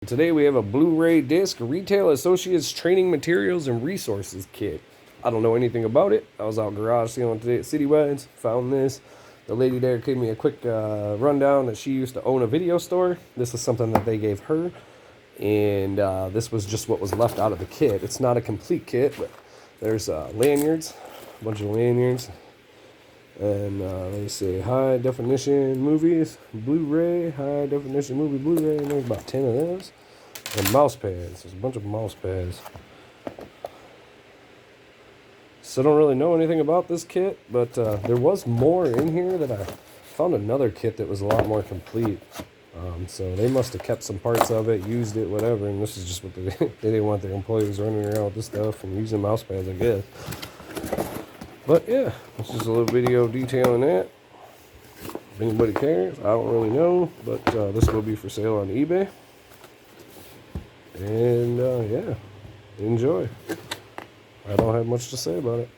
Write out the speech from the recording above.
Today we have a Blu-ray disc Retail Associates Training Materials and Resources Kit. I don't know anything about it. I was out garage sailing today at Citywides, found this. The lady there gave me a quick rundown that she used to own a video store. This is something that they gave her, and this was just what was left out of the kit. It's not a complete kit, but there's lanyards, a bunch of lanyards, and let me see, high definition movies, Blu-ray, high definition movie Blu-ray, and there's about 10 of those. And mouse pads, there's a bunch of mouse pads. So I don't really know anything about this kit, but there was more in here that I found another kit that was a lot more complete. So they must have kept some parts of it, used it, whatever, and this is just what they didn't want their employees running around with this stuff and using mouse pads, I guess. But yeah, this is a little video detailing that. If anybody cares, I don't really know, but this will be for sale on eBay. And yeah, enjoy. I don't have much to say about it.